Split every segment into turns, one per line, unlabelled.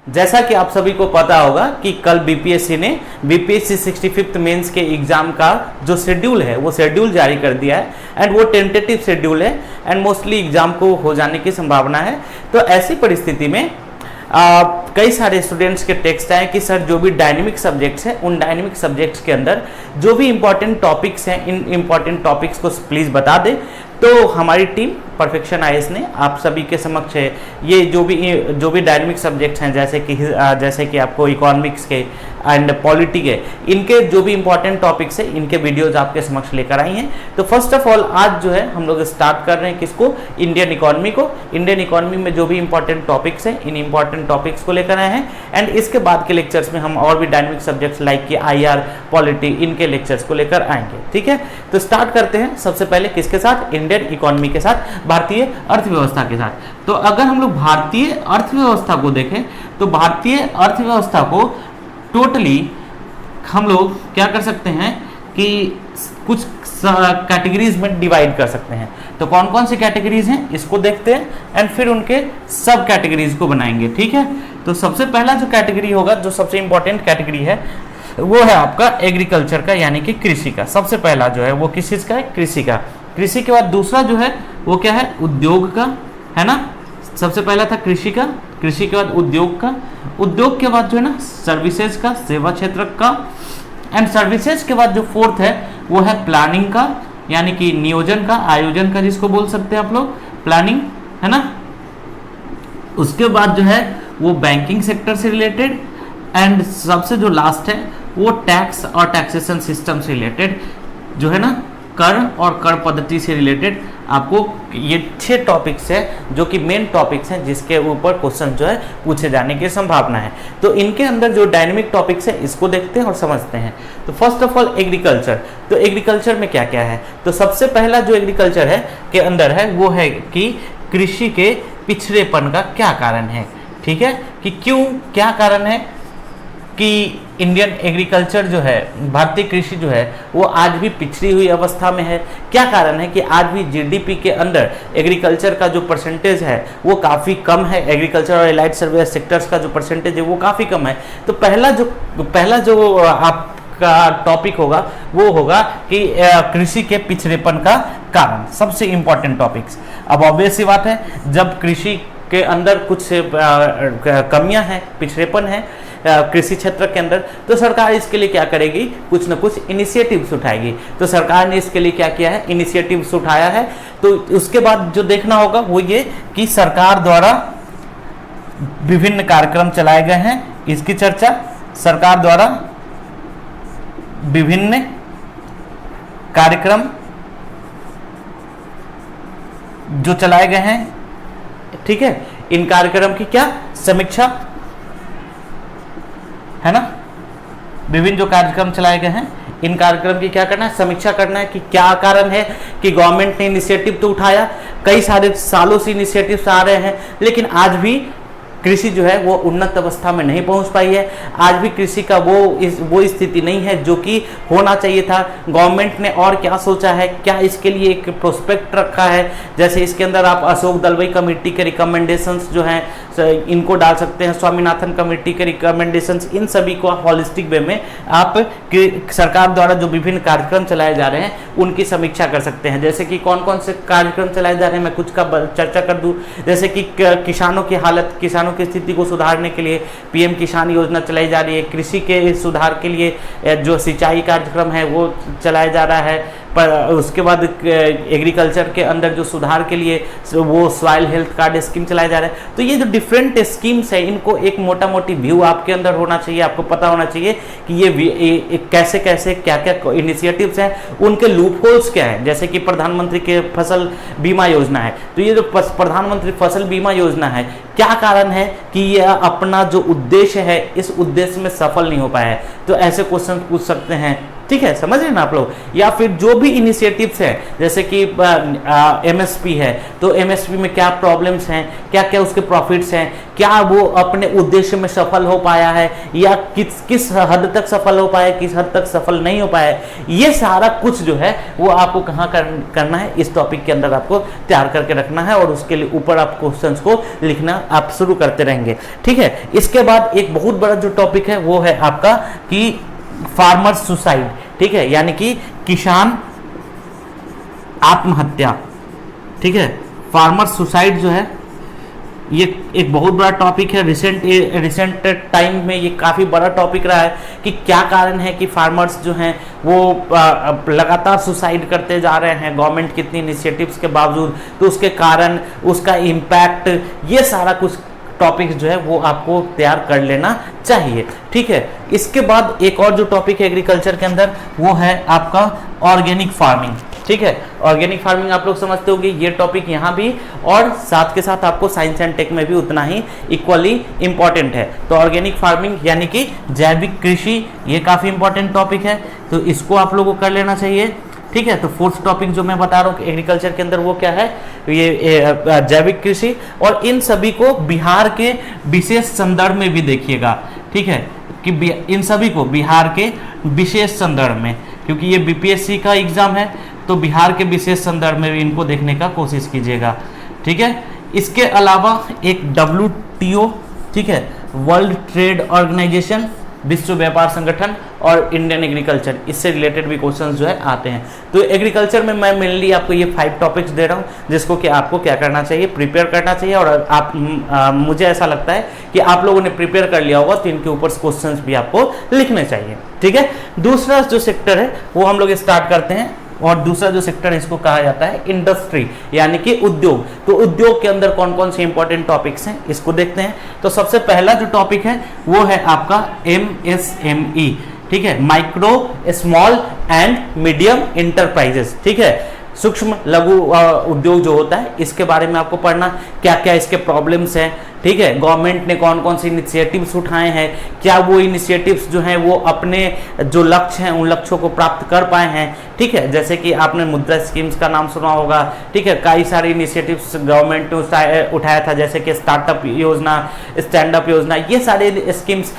जैसा कि आप सभी को पता होगा कि कल बीपीएससी ने बीपीएससी 65th मेंस के एग्जाम का जो शेड्यूल है वो शेड्यूल जारी कर दिया है एंड वो टेंटेटिव शेड्यूल है एंड मोस्टली एग्जाम को हो जाने की संभावना है। तो ऐसी परिस्थिति में कई सारे स्टूडेंट्स के टेक्स्ट आए कि सर जो भी डायनेमिक सब्जेक्ट्स हैं उन डायनेमिक सब्जेक्ट्स के अंदर जो भी इंपॉर्टेंट टॉपिक्स हैं इन इंपॉर्टेंट टॉपिक्स को प्लीज़ बता दें। तो हमारी टीम परफेक्शन आईएएस ने आप सभी के समक्ष है ये जो भी डायनेमिक सब्जेक्ट्स हैं जैसे कि आपको इकोनॉमिक्स के एंड पॉलिटी के इनके जो भी इंपॉर्टेंट टॉपिक्स है इनके वीडियोज आपके समक्ष लेकर आई हैं। तो फर्स्ट ऑफ ऑल आज जो है हम लोग स्टार्ट कर रहे हैं किसको, इंडियन इकोनॉमी को। इंडियन इकोनॉमी में जो भी इंपॉर्टेंट टॉपिक्स हैं इन इंपॉर्टेंट टॉपिक्स को लेकर आए हैं एंड इसके बाद के लेक्चर्स में हम और भी डायनेमिक सब्जेक्ट्स लाइक कि आईआर, पॉलिटी, इनके लेक्चर्स को लेकर आएंगे। ठीक है, तो स्टार्ट करते हैं सबसे पहले किसके साथ, इंडियन इकोनॉमी के साथ, भारतीय अर्थव्यवस्था के साथ। तो अगर हम लोग भारतीय अर्थव्यवस्था को देखें तो भारतीय अर्थव्यवस्था को टोटली हम लोग क्या कर सकते हैं कि कुछ कैटेगरीज में डिवाइड कर सकते हैं। तो कौन कौन सी कैटेगरीज हैं इसको देखते हैं एंड फिर उनके सब कैटेगरीज को बनाएंगे। ठीक है, तो सबसे पहला जो कैटेगरी होगा, जो सबसे इंपॉर्टेंट कैटेगरी है वो है आपका एग्रीकल्चर का, यानी कि कृषि का। सबसे पहला जो है वो किस चीज का है, कृषि का। कृषि के बाद दूसरा जो है वो क्या है, उद्योग का, है ना। सबसे पहला था कृषि का, कृषि के बाद उद्योग का, उद्योग के बाद जो है ना सर्विसेज का, सेवा क्षेत्र का, एंड सर्विसेज के बाद जो फोर्थ है वो है प्लानिंग का, यानी कि नियोजन का, आयोजन का, जिसको बोल सकते हैं आप लोग प्लानिंग, है ना। उसके बाद जो है वो बैंकिंग सेक्टर से रिलेटेड एंड सबसे जो लास्ट है वो टैक्स और टैक्सेशन सिस्टम से रिलेटेड जो है ना, कर और कर पद्धति से रिलेटेड। आपको ये 6 टॉपिक्स है जो कि मेन टॉपिक्स हैं जिसके ऊपर क्वेश्चन जो है पूछे जाने की संभावना है। तो इनके अंदर जो डायनेमिक टॉपिक्स है इसको देखते हैं और समझते हैं। तो फर्स्ट ऑफ ऑल एग्रीकल्चर। तो एग्रीकल्चर में क्या क्या है, तो सबसे पहला जो एग्रीकल्चर है के अंदर है वो है कि कृषि के पिछड़ेपन का क्या कारण है। ठीक है, कि क्यों, क्या कारण है कि इंडियन एग्रीकल्चर जो है, भारतीय कृषि जो है वो आज भी पिछड़ी हुई अवस्था में है। क्या कारण है कि आज भी जीडीपी के अंदर एग्रीकल्चर का जो परसेंटेज है वो काफ़ी कम है, एग्रीकल्चर और एलाइड सर्विस सेक्टर्स का जो परसेंटेज है वो काफ़ी कम है। तो पहला जो आपका टॉपिक होगा वो होगा कि कृषि के पिछड़ेपन का कारण, सबसे इंपॉर्टेंट टॉपिक्स। अब ऑब्वियस सी बात है, जब कृषि के अंदर कुछ कमियां हैं, पिछड़ेपन है कृषि क्षेत्र के अंदर, तो सरकार इसके लिए क्या करेगी, कुछ न कुछ इनिशिएटिव्स उठाएगी। तो सरकार ने इसके लिए क्या किया है, इनिशिएटिव्स उठाया है। तो उसके बाद जो देखना होगा वो ये कि सरकार द्वारा विभिन्न कार्यक्रम चलाए गए हैं, इसकी चर्चा। सरकार द्वारा विभिन्न कार्यक्रम जो चलाए गए हैं, ठीक है, इन कार्यक्रम की क्या समीक्षा, है ना। विभिन्न जो कार्यक्रम चलाए गए हैं इन कार्यक्रम की क्या करना है, समीक्षा करना है कि क्या कारण है कि गवर्नमेंट ने इनिशिएटिव तो उठाया, कई सारे सालों से इनिशिएटिव्स आ रहे हैं, लेकिन आज भी कृषि जो है वो उन्नत अवस्था में नहीं पहुंच पाई है। आज भी कृषि का वो स्थिति नहीं है जो कि होना चाहिए था। गवर्नमेंट ने और क्या सोचा है, क्या इसके लिए एक प्रोस्पेक्ट रखा है, जैसे इसके अंदर आप अशोक दलवाई कमेटी के रिकमेंडेशंस जो हैं इनको डाल सकते हैं, स्वामीनाथन कमेटी के रिकमेंडेशंस, इन सभी को हॉलिस्टिक वे में आप सरकार द्वारा जो विभिन्न कार्यक्रम चलाए जा रहे हैं उनकी समीक्षा कर सकते हैं। जैसे कि कौन कौन से कार्यक्रम चलाए जा रहे हैं, मैं कुछ का चर्चा कर दूं। जैसे कि किसानों की हालत, किसानों की स्थिति को सुधारने के लिए पीएम किसान योजना चलाई जा रही है। कृषि के सुधार के लिए जो सिंचाई कार्यक्रम है वो चलाया जा रहा है। पर उसके बाद एग्रीकल्चर के अंदर जो सुधार के लिए वो सॉइल हेल्थ कार्ड स्कीम चलाया जा रहा है। तो ये जो डिफरेंट स्कीम्स है इनको एक मोटा मोटी व्यू आपके अंदर होना चाहिए, आपको पता होना चाहिए कि ये कैसे कैसे क्या क्या इनिशिएटिव्स हैं, उनके लूप होल्स क्या है। जैसे कि प्रधानमंत्री के फसल बीमा योजना है, तो ये जो प्रधानमंत्री फसल बीमा योजना है, क्या कारण है कि यह अपना जो उद्देश्य है इस उद्देश्य में सफल नहीं हो पाया है। तो ऐसे क्वेश्चन पूछ सकते हैं ठीक है, समझ रहे ना आप लोग। या फिर जो भी इनिशिएटिव्स हैं, जैसे कि एमएसपी है, तो एमएसपी में क्या प्रॉब्लम्स हैं, क्या क्या उसके प्रॉफिट्स हैं, क्या वो अपने उद्देश्य में सफल हो पाया है, या किस हद तक सफल हो पाया, किस हद तक सफल नहीं हो पाया है, ये सारा कुछ जो है वो आपको कहाँ करना है, इस टॉपिक के अंदर आपको तैयार करके रखना है, और उसके लिए ऊपर आप क्वेश्चंस को लिखना आप शुरू करते रहेंगे। ठीक है, इसके बाद एक बहुत बड़ा जो टॉपिक है वो है आपका कि फार्मर सुसाइड। ठीक है, यानी कि किसान आत्महत्या। ठीक है, फार्मर सुसाइड जो है ये एक बहुत बड़ा टॉपिक है। रिसेंट टाइम में ये काफ़ी बड़ा टॉपिक रहा है कि क्या कारण है कि फार्मर्स जो हैं वो लगातार सुसाइड करते जा रहे हैं गवर्नमेंट कितनी इनिशिएटिव्स के बावजूद, तो उसके कारण, उसका इम्पैक्ट, ये सारा कुछ टॉपिक्स जो है वो आपको तैयार कर लेना चाहिए। ठीक है, इसके बाद एक और जो टॉपिक है एग्रीकल्चर के अंदर वो है आपका ऑर्गेनिक फार्मिंग। ठीक है, ऑर्गेनिक फार्मिंग आप लोग समझते होंगे, ये टॉपिक यहाँ भी और साथ के साथ आपको साइंस एंड टेक में भी उतना ही इक्वली इंपॉर्टेंट है। तो ऑर्गेनिक फार्मिंग यानी कि जैविक कृषि, ये काफ़ी इंपॉर्टेंट टॉपिक है, तो इसको आप लोगों को कर लेना चाहिए। ठीक है, तो फोर्थ टॉपिक जो मैं बता रहा हूँ एग्रीकल्चर के अंदर वो क्या है, ये जैविक कृषि, और इन सभी को बिहार के विशेष संदर्भ में भी देखिएगा। ठीक है, कि इन सभी को बिहार के विशेष संदर्भ में, क्योंकि ये बीपीएससी का एग्जाम है, तो बिहार के विशेष संदर्भ में भी इनको देखने का कोशिश कीजिएगा। ठीक है, इसके अलावा एक WTO, ठीक है, वर्ल्ड ट्रेड ऑर्गेनाइजेशन, विश्व व्यापार संगठन, और इंडियन एग्रीकल्चर, इससे रिलेटेड भी क्वेश्चंस जो है आते हैं। तो एग्रीकल्चर में मैं मेनली आपको ये 5 टॉपिक्स दे रहा हूँ जिसको कि आपको क्या करना चाहिए, प्रिपेयर करना चाहिए, और आप मुझे ऐसा लगता है कि आप लोगों ने प्रिपेयर कर लिया होगा, तो इनके ऊपर क्वेश्चंस भी आपको लिखने चाहिए। ठीक है, दूसरा जो सेक्टर है वो हम लोग स्टार्ट करते हैं, और दूसरा जो सेक्टर है इसको कहा जाता है इंडस्ट्री, यानी कि उद्योग। तो उद्योग के अंदर कौन कौन से इंपॉर्टेंट टॉपिक्स हैं इसको देखते हैं। तो सबसे पहला जो टॉपिक है वो है आपका MSME। ठीक है, micro small and medium enterprises. ठीक है, सूक्ष्म लघु उद्योग जो होता है इसके बारे में आपको पढ़ना, क्या क्या इसके प्रॉब्लम्स हैं। ठीक है, गवर्नमेंट ने कौन कौन से इनिशिएटिव्स उठाए हैं, क्या वो इनिशिएटिव्स जो हैं वो अपने जो लक्ष्य हैं उन लक्ष्यों को प्राप्त कर पाए हैं। ठीक है, जैसे कि आपने मुद्रा स्कीम्स का नाम सुना होगा। ठीक है, कई सारे इनिशिएटिव्स गवर्नमेंट ने उठाया था, जैसे कि स्टार्टअप योजना, स्टैंड अप योजना, ये सारे स्कीम्स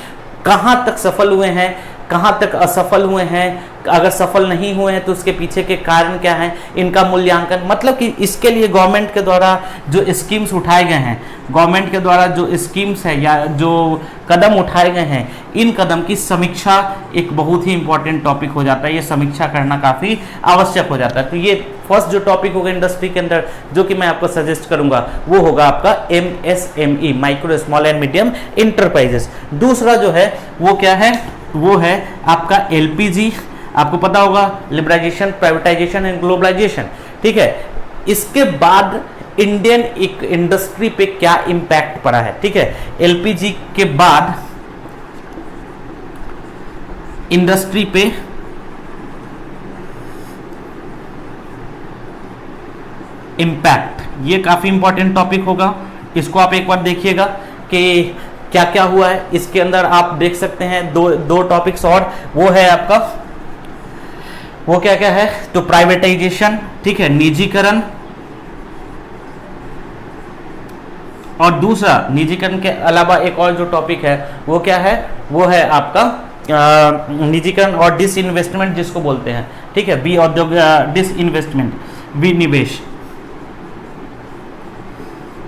कहाँ तक सफल हुए हैं, कहाँ तक असफल हुए हैं, अगर सफल नहीं हुए हैं तो उसके पीछे के कारण क्या हैं, इनका मूल्यांकन, मतलब कि इसके लिए गवर्नमेंट के द्वारा जो स्कीम्स उठाए गए हैं, गवर्नमेंट के द्वारा जो स्कीम्स है या जो कदम उठाए गए हैं, इन कदम की समीक्षा एक बहुत ही इंपॉर्टेंट टॉपिक हो जाता है। ये समीक्षा करना काफ़ी आवश्यक हो जाता है। तो ये फर्स्ट जो टॉपिक होगा इंडस्ट्री के अंदर जो कि मैं आपको सजेस्ट करूंगा वो होगा आपका MSME, micro small and medium enterprises. दूसरा जो है वो क्या है, वो है आपका LPG, आपको पता होगा, लिबरलाइजेशन, प्राइवेटाइजेशन एंड ग्लोबलाइजेशन। ठीक है, इसके बाद इंडियन इंडस्ट्री पे क्या इम्पैक्ट पड़ा है। ठीक है, LPG के बाद इंडस्ट्री पे इम्पैक्ट, ये काफी इंपॉर्टेंट टॉपिक होगा, इसको आप एक बार देखिएगा कि क्या क्या हुआ है। इसके अंदर आप देख सकते हैं दो टॉपिक्स और, वो है आपका, वो क्या क्या है, तो प्राइवेटाइजेशन, ठीक है, निजीकरण, और दूसरा निजीकरण के अलावा एक और जो टॉपिक है वो क्या है, वो है आपका निजीकरण और डिसइन्वेस्टमेंट जिसको बोलते हैं। ठीक है, डिसइन्वेस्टमेंट, विनिवेश।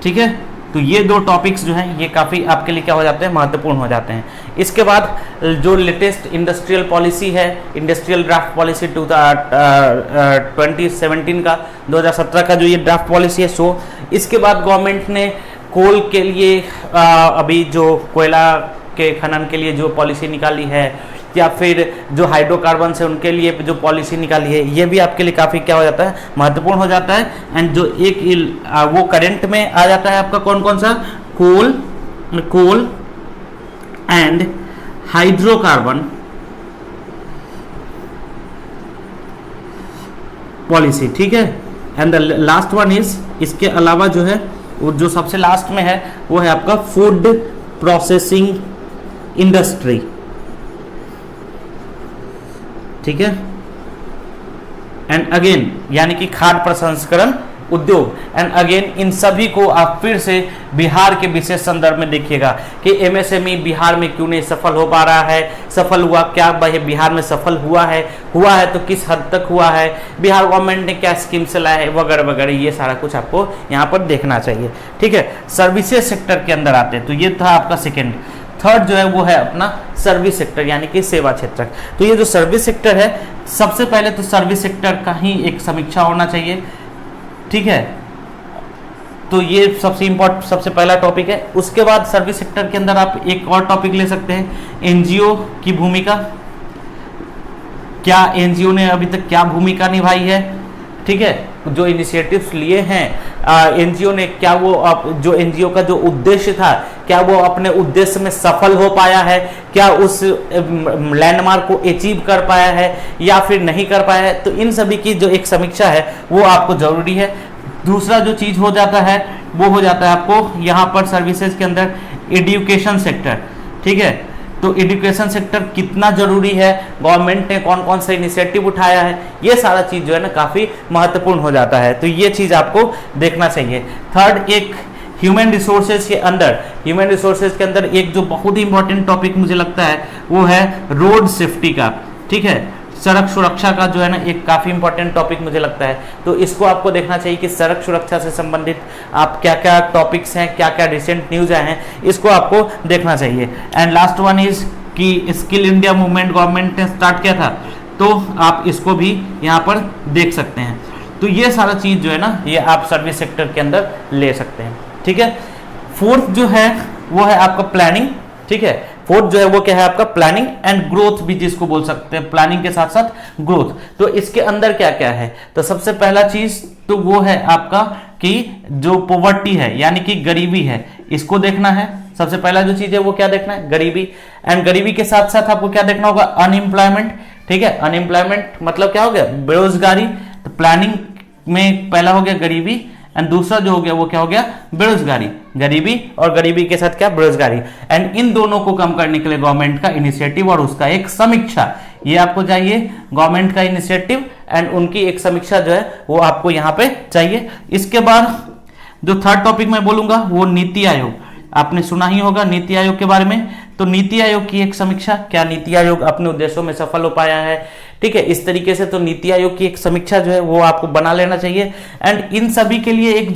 ठीक है, तो ये 2 टॉपिक्स जो हैं ये काफ़ी आपके लिए क्या हो जाते हैं, महत्वपूर्ण हो जाते हैं। इसके बाद जो लेटेस्ट इंडस्ट्रियल पॉलिसी है, इंडस्ट्रियल ड्राफ्ट पॉलिसी 2017 का, 2017 का जो ये ड्राफ्ट पॉलिसी है, सो इसके बाद गवर्नमेंट ने कोल के लिए अभी जो कोयला के खनन के लिए जो पॉलिसी निकाली है, या फिर जो हाइड्रोकार्बन है उनके लिए जो पॉलिसी निकाली है, ये भी आपके लिए काफ़ी क्या हो जाता है, महत्वपूर्ण हो जाता है। एंड जो एक वो करंट में आ जाता है आपका कौन कौन सा, कोल एंड हाइड्रोकार्बन पॉलिसी। ठीक है, and the last one is, इसके अलावा जो है वो जो सबसे लास्ट में है वो है आपका फूड प्रोसेसिंग इंडस्ट्री। ठीक है। एंड अगेन यानी कि खाद्य प्रसंस्करण उद्योग, एंड अगेन इन सभी को आप फिर से बिहार के विशेष संदर्भ में देखिएगा कि एमएसएमई बिहार में क्यों नहीं सफल हो पा रहा है, सफल हुआ क्या बिहार में सफल हुआ है तो किस हद तक हुआ है, बिहार गवर्नमेंट ने क्या स्कीम चलाया है वगैरह वगैरह, ये सारा कुछ आपको यहाँ पर देखना चाहिए, ठीक है। सर्विसेज सेक्टर के अंदर आते हैं, तो ये था आपका सेकेंड। थर्ड जो है वो है अपना सर्विस सेक्टर यानी कि सेवा क्षेत्र। तो ये जो सर्विस सेक्टर है, सबसे पहले तो सर्विस सेक्टर का ही एक समीक्षा होना चाहिए, ठीक है। तो ये सबसे पहला टॉपिक है। उसके बाद सर्विस सेक्टर के अंदर आप एक और टॉपिक ले सकते हैं, एनजीओ की भूमिका, क्या एनजीओ ने अभी तक क्या भूमिका निभाई है, ठीक है। जो इनिशिएटिव्स लिए हैं एनजीओ ने, क्या वो जो एनजीओ का जो उद्देश्य था क्या वो अपने उद्देश्य में सफल हो पाया है, क्या उस लैंडमार्क को अचीव कर पाया है या फिर नहीं कर पाया है। तो इन सभी की जो एक समीक्षा है वो आपको जरूरी है। दूसरा जो चीज हो जाता है वो हो जाता है आपको यहाँ पर सर्विसेज के अंदर एजुकेशन सेक्टर, ठीक है। तो एजुकेशन सेक्टर कितना जरूरी है, गवर्नमेंट ने कौन कौन सा इनिशिएटिव उठाया है, ये सारा चीज जो है ना काफी महत्वपूर्ण हो जाता है, तो ये चीज आपको देखना चाहिए। थर्ड, एक ह्यूमन रिसोर्सेज के अंदर एक जो बहुत ही इंपॉर्टेंट टॉपिक मुझे लगता है वो है रोड सेफ्टी का, ठीक है। सड़क सुरक्षा का जो है ना एक काफी इंपॉर्टेंट टॉपिक मुझे लगता है, तो इसको आपको देखना चाहिए कि सड़क सुरक्षा से संबंधित आप क्या क्या टॉपिक्स हैं, क्या क्या रिसेंट न्यूज आए हैं, इसको आपको देखना चाहिए। एंड लास्ट वन इज कि स्किल इंडिया मूवमेंट गवर्नमेंट ने स्टार्ट किया था, तो आप इसको भी यहाँ पर देख सकते हैं। तो ये सारा चीज जो है ना ये आप सर्विस सेक्टर के अंदर ले सकते हैं, ठीक है। फोर्थ जो है वो है आपका प्लानिंग, ठीक है। फोर्थ जो है वो क्या है आपका प्लानिंग एंड ग्रोथ भी जिसको बोल सकते हैं, प्लानिंग के साथ साथ ग्रोथ। तो इसके अंदर क्या क्या है, तो सबसे पहला चीज तो वो है आपका कि जो पॉवर्टी है यानी कि गरीबी है, इसको देखना है। सबसे पहला जो चीज है वो क्या देखना है, गरीबी। एंड गरीबी के साथ साथ आपको क्या देखना होगा, अनएम्प्लॉयमेंट, ठीक है। अनएम्प्लॉयमेंट मतलब क्या हो गया, बेरोजगारी। तो प्लानिंग में पहला हो गया गरीबी एंड दूसरा जो हो गया वो क्या हो गया, बेरोजगारी। गरीबी और गरीबी के साथ क्या, बेरोजगारी। एंड इन दोनों को कम करने के लिए गवर्नमेंट का इनिशिएटिव और उसका एक समीक्षा, ये आपको चाहिए। गवर्नमेंट का इनिशिएटिव एंड उनकी एक समीक्षा जो है वो आपको यहाँ पे चाहिए। इसके बाद जो थर्ड टॉपिक मैं बोलूंगा वो नीति आयोग। आपने सुना ही होगा नीति आयोग के बारे में, तो नीति आयोग की एक समीक्षा, क्या नीति आयोग अपने उद्देश्यों में सफल हो पाया है, ठीक है। इस तरीके से तो नीति आयोग की एक समीक्षा जो है वो आपको बना लेना चाहिए। एंड इन सभी के लिए एक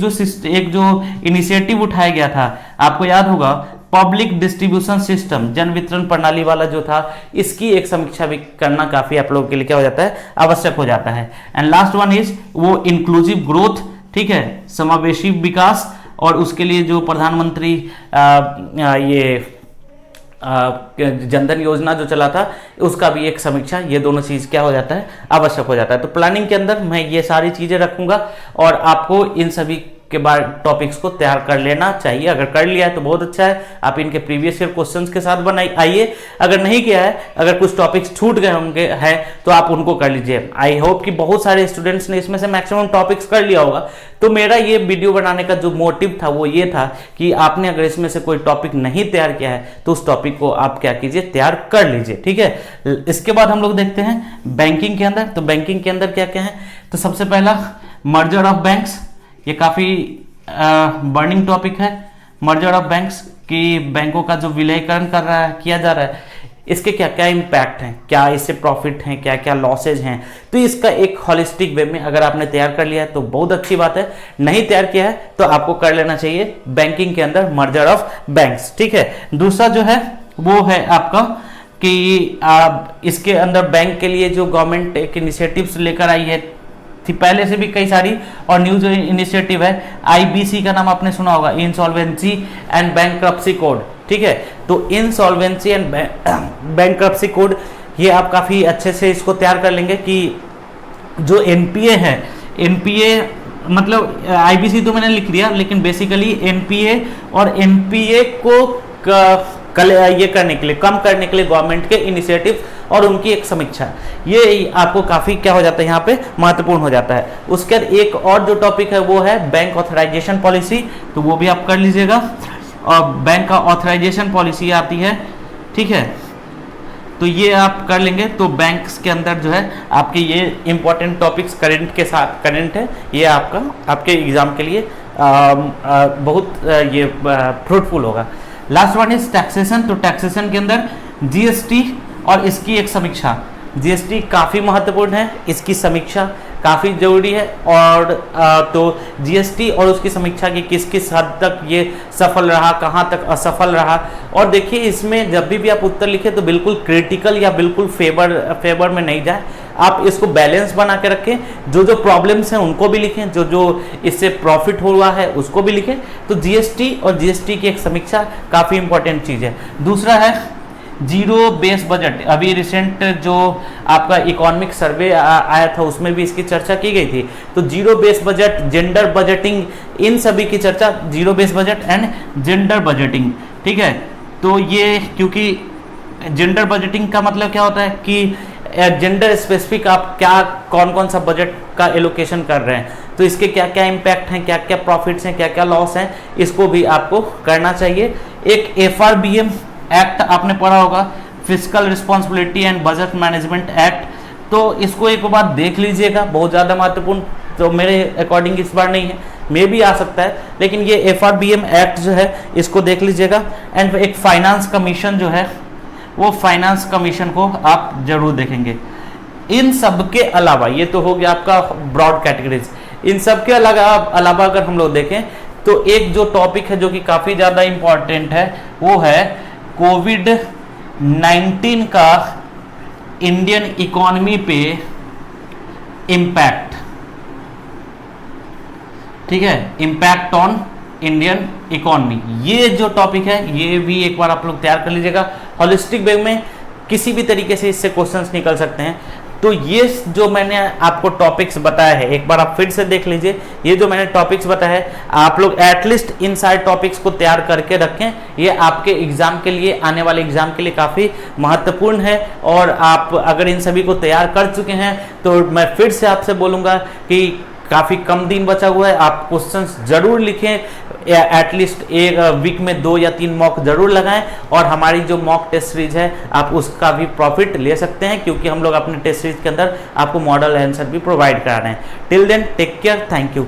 जो इनिशिएटिव उठाया गया था, आपको याद होगा पब्लिक डिस्ट्रीब्यूशन सिस्टम, जन वितरण प्रणाली वाला जो था, इसकी एक समीक्षा भी करना काफी आप लोगों के लिए क्या हो जाता है, आवश्यक हो जाता है। एंड लास्ट वन इज वो इंक्लूसिव ग्रोथ, ठीक है, समावेशी विकास, और उसके लिए जो प्रधानमंत्री ये जनधन योजना जो चला था उसका भी एक समीक्षा, ये दोनों चीज क्या हो जाता है, आवश्यक हो जाता है। तो प्लानिंग के अंदर मैं ये सारी चीजें रखूंगा और आपको इन सभी के बाद टॉपिक्स को तैयार कर लेना चाहिए। अगर कर लिया है तो बहुत अच्छा है, आप इनके प्रीवियस ईयर क्वेश्चंस के साथ आइए। अगर नहीं किया है, अगर कुछ टॉपिक्स छूट गए होंगे हैं तो आप उनको कर लीजिए। आई होप कि बहुत सारे स्टूडेंट्स ने इसमें से मैक्सिमम टॉपिक्स कर लिया होगा। तो मेरा ये वीडियो बनाने का जो मोटिव था वो ये था कि आपने अगर इसमें से कोई टॉपिक नहीं तैयार किया है तो उस टॉपिक को आप क्या कीजिए, तैयार कर लीजिए, ठीक है। इसके बाद हम लोग देखते हैं बैंकिंग के अंदर। तो बैंकिंग के अंदर क्या क्या है, तो सबसे पहला मर्जर ऑफ बैंक्स, ये काफी बर्निंग टॉपिक है। मर्जर ऑफ बैंक्स की बैंकों का जो विलयीकरण किया जा रहा है, इसके क्या क्या इम्पैक्ट हैं, क्या इससे प्रॉफिट हैं, क्या क्या लॉसेज हैं। तो इसका एक होलिस्टिक वे में अगर आपने तैयार कर लिया है तो बहुत अच्छी बात है। नहीं तैयार किया है तो आपको कर लेना चाहिए बैंकिंग के अंदर मर्जर ऑफ बैंक्स, ठीक है। दूसरा जो है वो है आपका कि इसके अंदर बैंक के लिए जो गवर्नमेंट एक इनिशिएटिव्स लेकर आई है, थी पहले से भी कई सारी, और न्यू जो इनिशिएटिव है आईबीसी का नाम आपने सुना होगा, इंसॉल्वेंसी एंड बैंक्रप्सी कोड, ठीक है। तो इंसॉल्वेंसी एंड बैंक्रप्सी कोड, ये आप काफी अच्छे से इसको तैयार कर लेंगे कि जो एनपीए है, एनपीए मतलब आईबीसी तो मैंने लिख दिया, लेकिन बेसिकली एनपीए और एनपीए को ये करने के लिए, कम करने के लिए गवर्नमेंट के इनिशिएटिव और उनकी एक समीक्षा, ये आपको काफी क्या हो जाता है, यहाँ पे महत्वपूर्ण हो जाता है। उसके बाद एक और जो टॉपिक है वो है बैंक ऑथराइजेशन पॉलिसी, तो वो भी आप कर लीजिएगा। और बैंक का ऑथराइजेशन पॉलिसी आती है, ठीक है। तो ये आप कर लेंगे तो बैंक्स के अंदर जो है आपके ये इंपॉर्टेंट टॉपिक्स करंट के साथ करंट है, ये आपका आपके एग्जाम के लिए बहुत ये फ्रूटफुल होगा। Last one is taxation. तो टैक्सेशन के अंदर जीएसटी और इसकी एक समीक्षा, जीएसटी काफ़ी महत्वपूर्ण है, इसकी समीक्षा काफ़ी ज़रूरी है। और तो जीएसटी और उसकी समीक्षा की किस किस हद तक ये सफल रहा, कहाँ तक असफल रहा। और देखिए इसमें जब भी आप उत्तर लिखें तो बिल्कुल क्रिटिकल या बिल्कुल फेवर में नहीं जाए, आप इसको बैलेंस बना के रखें। जो प्रॉब्लम्स हैं उनको भी लिखें, जो इससे प्रॉफिट हुआ है उसको भी लिखें। तो जीएसटी और जीएसटी की एक समीक्षा काफ़ी इंपॉर्टेंट चीज़ है। दूसरा है जीरो बेस बजट। अभी रिसेंट जो आपका इकोनॉमिक सर्वे आया था उसमें भी इसकी चर्चा की गई थी। तो zero base budget, gender budgeting, इन सभी की चर्चा, zero base budget and gender budgeting, ठीक है। तो ये क्योंकि जेंडर बजटिंग का मतलब क्या होता है कि जेंडर स्पेसिफिक आप क्या कौन कौन सा बजट का एलोकेशन कर रहे हैं, तो इसके क्या क्या इम्पैक्ट हैं, क्या क्या प्रॉफिट्स हैं, क्या क्या लॉस हैं, इसको भी आपको करना चाहिए। एक FRBM एक्ट आपने पढ़ा होगा, physical responsibility and budget management act, तो इसको एक बार देख लीजिएगा, बहुत ज़्यादा महत्वपूर्ण। तो मेरे अकॉर्डिंग इस बार नहीं है, मे भी आ सकता है, लेकिन ये FRBM एक्ट जो है इसको देख लीजिएगा। एंड एक फाइनेंस कमीशन जो है, वो फाइनेंस कमीशन को आप जरूर देखेंगे। इन सब के अलावा, ये तो हो गया आपका ब्रॉड कैटेगरीज, इन सब के अलावा अगर हम लोग देखें तो एक जो टॉपिक है जो कि काफ़ी ज़्यादा इम्पॉर्टेंट है, वो है कोविड-19 का इंडियन इकोनॉमी पे इम्पैक्ट, ठीक है, इम्पैक्ट ऑन इंडियन इकोनॉमी। ये जो टॉपिक है ये भी एक बार आप लोग तैयार कर लीजिएगा। हॉलिस्टिक वे में किसी भी तरीके से इससे क्वेश्चंस निकल सकते हैं। तो ये जो मैंने आपको टॉपिक्स बताया है, एक बार आप फिर से देख लीजिए। ये जो मैंने टॉपिक्स बताया है, आप लोग एटलीस्ट इन सारे टॉपिक्स को तैयार करके रखें। ये आपके एग्जाम के लिए, आने वाले एग्जाम के लिए काफ़ी महत्वपूर्ण है। और आप अगर इन सभी को तैयार कर चुके हैं तो मैं फिर से आपसे बोलूँगा कि काफ़ी कम दिन बचा हुआ है, आप क्वेश्चंस जरूर लिखें, एटलीस्ट एक वीक में 2 या 3 मॉक जरूर लगाएं। और हमारी जो मॉक टेस्ट सीरीज है आप उसका भी प्रॉफिट ले सकते हैं, क्योंकि हम लोग अपने टेस्ट सीरीज के अंदर आपको मॉडल आंसर भी प्रोवाइड करा रहे हैं। Till then take care, thank you.